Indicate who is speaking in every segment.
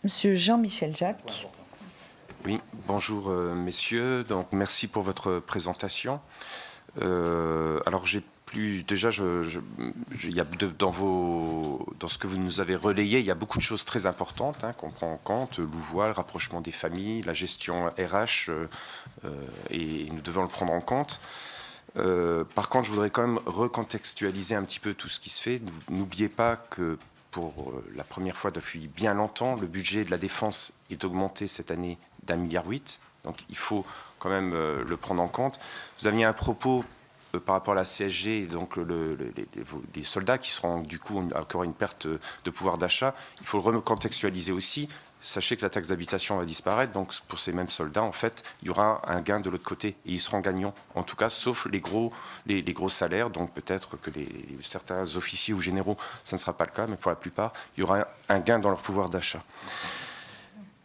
Speaker 1: Monsieur Jean-Michel Jacques.
Speaker 2: Oui, bonjour messieurs, donc merci pour votre présentation. Alors j'ai plus déjà, il y a dans ce que vous nous avez relayé, il y a beaucoup de choses très importantes qu'on prend en compte, l'ouvoie, le rapprochement des familles, la gestion RH, et nous devons le prendre en compte. Par contre, je voudrais quand même recontextualiser un petit peu tout ce qui se fait. N'oubliez pas que pour la première fois depuis bien longtemps, le budget de la défense est augmenté cette année d'1,8 milliard. Donc il faut quand même le prendre en compte. Vous aviez un propos par rapport à la CSG, donc les soldats qui seront du coup encore une perte de pouvoir d'achat. Il faut le recontextualiser aussi. Sachez que la taxe d'habitation va disparaître, donc pour ces mêmes soldats, en fait, il y aura un gain de l'autre côté, et ils seront gagnants, en tout cas, sauf les gros salaires, donc peut-être que certains officiers ou généraux, ça ne sera pas le cas, mais pour la plupart, il y aura un gain dans leur pouvoir d'achat.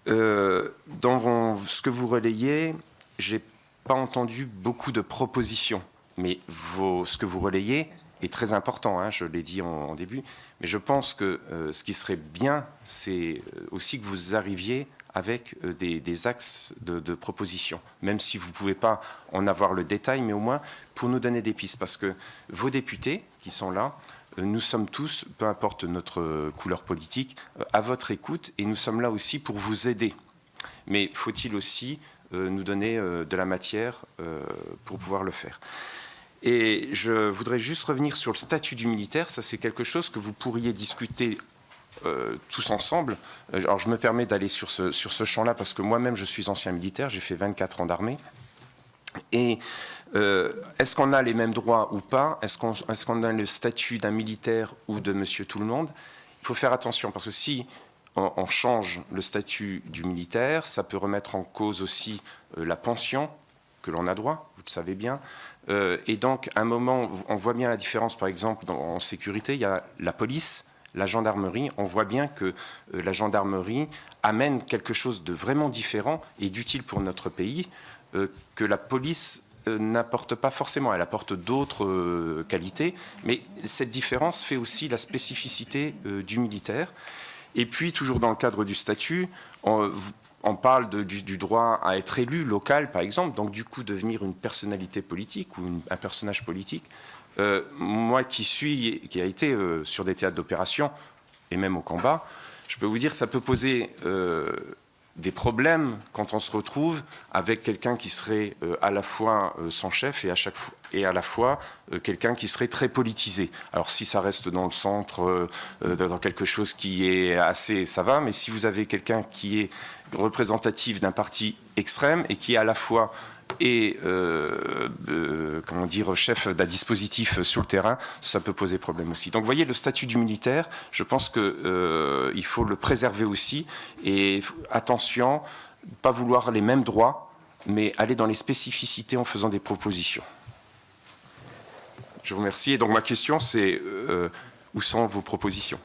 Speaker 2: Dans ce que vous relayez, j'ai pas entendu beaucoup de propositions, mais ce que vous relayez est très important, je l'ai dit en début, mais je pense que ce qui serait bien, c'est aussi que vous arriviez avec des axes de propositions, même si vous ne pouvez pas en avoir le détail, mais au moins pour nous donner des pistes, parce que vos députés qui sont là, nous sommes tous, peu importe notre couleur politique, à votre écoute, et nous sommes là aussi pour vous aider. Mais faut-il aussi nous donner de la matière pour pouvoir le faire. Et je voudrais juste revenir sur le statut du militaire. Ça, c'est quelque chose que vous pourriez discuter tous ensemble. Alors, je me permets d'aller sur ce champ-là parce que moi-même, je suis ancien militaire. J'ai fait 24 ans d'armée. Et est-ce qu'on a les mêmes droits ou pas? Est-ce qu'on a le statut d'un militaire ou de monsieur tout le monde? Il faut faire attention parce que si on change le statut du militaire, ça peut remettre en cause aussi la pension que l'on a droit, vous le savez bien. Et donc, à un moment, on voit bien la différence, par exemple, en sécurité, il y a la police, la gendarmerie. On voit bien que la gendarmerie amène quelque chose de vraiment différent et d'utile pour notre pays que la police n'apporte pas forcément. Elle apporte d'autres qualités, mais cette différence fait aussi la spécificité du militaire. Et puis, toujours dans le cadre du statut, on parle du droit à être élu local, par exemple, donc du coup devenir une personnalité politique ou un personnage politique. Moi qui a été sur des théâtres d'opération et même au combat, je peux vous dire que ça peut poser des problèmes quand on se retrouve avec quelqu'un qui serait à la fois son chef et à la fois quelqu'un qui serait très politisé. Alors si ça reste dans le centre, dans quelque chose qui est assez, ça va, mais si vous avez quelqu'un qui est représentatif d'un parti extrême et qui est à la fois comment dire, chef d'un dispositif sur le terrain, ça peut poser problème aussi. Donc vous voyez, le statut du militaire, je pense qu'il faut le préserver aussi. Et attention, pas vouloir les mêmes droits, mais aller dans les spécificités en faisant des propositions. Je vous remercie. Et donc ma question, c'est où sont vos propositions ?